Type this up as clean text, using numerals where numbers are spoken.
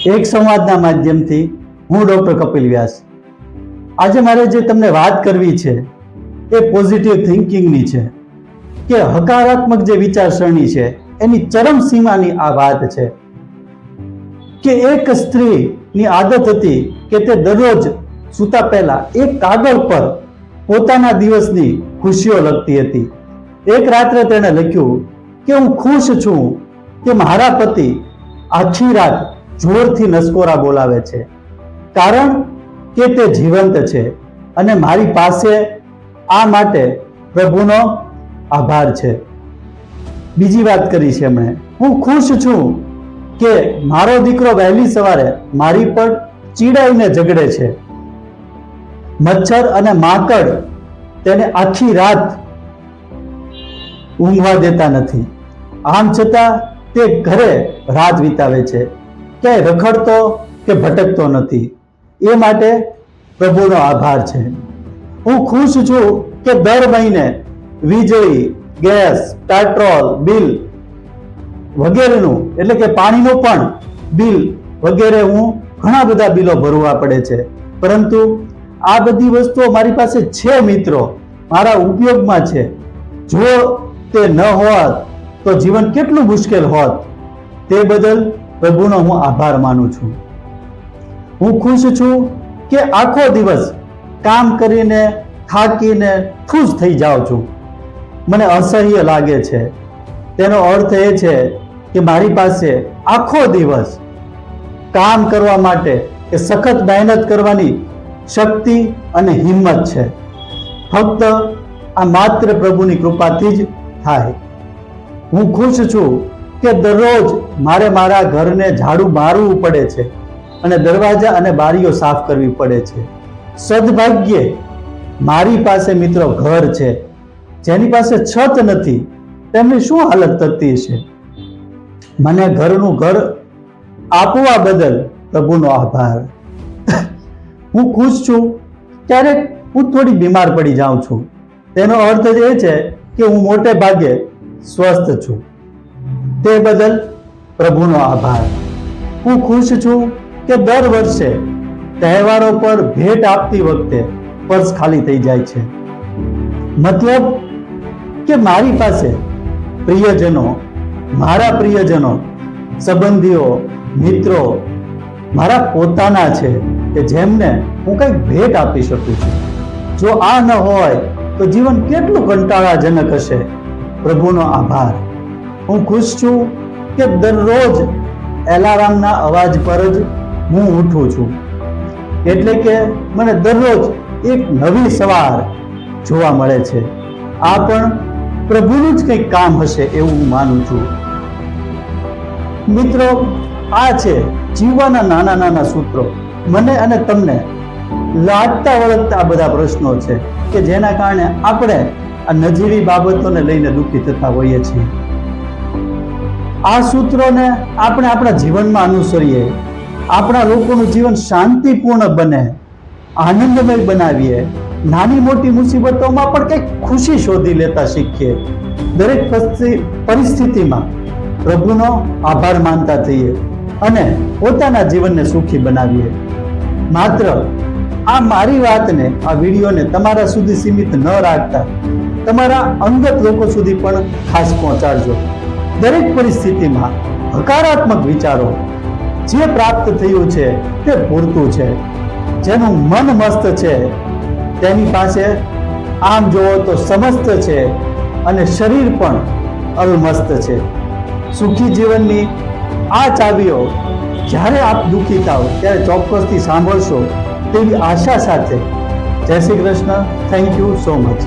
એક સંવાદના માધ્યમથી હું ડૉક્ટર કપિલ વ્યાસ. આજે મારે જે તમને વાત કરવી છે એ પોઝિટિવ થિંકિંગની છે, કે હકારાત્મક જે વિચારસરણી છે એની ચરમ સીમાની આ વાત છે. કે એક સ્ત્રીની આદત હતી કે તે દરરોજ સૂતા પહેલા એક કાગળ પર પોતાના દિવસની ખુશીઓ લખતી હતી. એક રાત્રે તેણે લખ્યું કે હું ખુશ છું કે મારા પતિ આખી રાત જોરથી નસકોરા બોલાવે છે, કારણ કે તે જીવંત છે અને મારી પાસે આ માટે પ્રભુનો આભાર છે. બીજી વાત કરી છે એમણે, હું ખુશ છું કે મારો દીકરો વહેલી સવારે મારી પર ચીડાઈને ઝઘડે છે. મચ્છર અને માંકડ તેને આખી રાત ઊંઘવા દેતા નથી, આમ છતાં તે ઘરે રાત વિતાવે છે, ક્યાંય રખડતો કે ભટકતો નથી. એ માટે પ્રભુનો આભાર છે. હું ખુશ છું કે દર મહિને વીજળી, ગેસ, પેટ્રોલ બિલ વગેરેનું, એટલે કે પાણીનું પણ બિલ વગેરે હું ઘણા બધા બિલો ભરવા પડે છે, પરંતુ આ બધી વસ્તુઓ મારી પાસે છે મિત્રો, મારા ઉપયોગમાં છે. જો તે ન હોત તો જીવન કેટલું મુશ્કેલ હોત. તે બદલ પ્રભુનો હું આભાર માનું છું. હું ખુશ છું કે આખો દિવસ કામ કરીને થાકીને ખુશ થઈ જાઉં છું. મને અસહ્ય લાગે છે. તેનો અર્થ એ છે કે મારી પાસે આખો દિવસ કામ કરવા માટે કે સખત મહેનત કરવાની શક્તિ અને હિંમત છે. ફક્ત આ માત્ર પ્રભુની કૃપાથી જ થાય. હું ખુશ છું કે દરરોજ મારે મારા ઘરને ઝાડુ મારવું પડે છે અને દરવાજા અને બારીઓ સાફ કરવી પડે છે. સદભાગ્યે મારી પાસે મિત્રો ઘર છે. જેની પાસે છત નથી તેમની શું હાલત થતી છે. મને ઘરનું ઘર આપવા બદલ પ્રભુનો આભાર. હું ખુશ છું ક્યારેક હું થોડી બીમાર પડી જાઉં છું. તેનો અર્થ એ છે કે હું મોટે ભાગે સ્વસ્થ છું. તે બદલ પ્રભુનો આભાર. હું ખુશ છું કે દર વર્ષે તહેવારો પર ભેટ આપતી વખતે પર્સ ખાલી થઈ જાય છે. મતલબ કે મારી પાસે પ્રિયજનો, મારા પ્રિયજનો, સંબંધીઓ, મિત્રો મારા પોતાના છે કે જેમને હું કંઈક ભેટ આપી શકું છું. જો આ ન હોય તો જીવન કેટલું કંટાળાજનક હશે. પ્રભુનો આભાર. હું ખુશ છું કે દરરોજ એલાર્મના અવાજ પર જ હું ઉઠું છું, એટલે કે મને દરરોજ એક નવી સવાર જોવા મળે છે. આ પણ પ્રભુનું જ કંઈક કામ હશે એવું હું માનું છું. મિત્રો, આ છે જીવવાના નાના નાના સૂત્રો. મને અને તમને લાગતા વળગતા આ બધા પ્રશ્નો છે કે જેના કારણે આપણે આ નજીવી બાબતોને લઈને દુઃખી થતા હોઈએ છીએ. આ સૂત્રોને આપણે આપણા જીવનમાં અનુસરીએ, આપણા લોકોનું જીવન શાંતિપૂર્ણ બને, આનંદમય બનાવીએ, નાની મોટી મુસીબતોમાં પણ કંઈક ખુશી શોધી લેતા શીખીએ, દરેક પરિસ્થિતિમાં પ્રભુનો આભાર માનતા થઈએ અને પોતાના જીવનને સુખી બનાવીએ. માત્ર આ મારી વાતને, આ વિડીયોને તમારા સુધી સીમિત ન રાખતા તમારા અંગત લોકો સુધી પણ ખાસ પહોંચાડજો. દરેક પરિસ્થિતિમાં હકારાત્મક વિચારો. જે પ્રાપ્ત થયું છે તે પૂરતું છે. જેનું મન મસ્ત છે તેની પાસે આમ જોવો તો સમસ્ત છે અને શરીર પણ અલમસ્ત છે. સુખી જીવનની આ ચાવીઓ જ્યારે આપ દુઃખી થાઓ ત્યારે ચોક્કસથી સાંભળશો તેવી આશા સાથે. જય Shri Krishna. Thank you so much.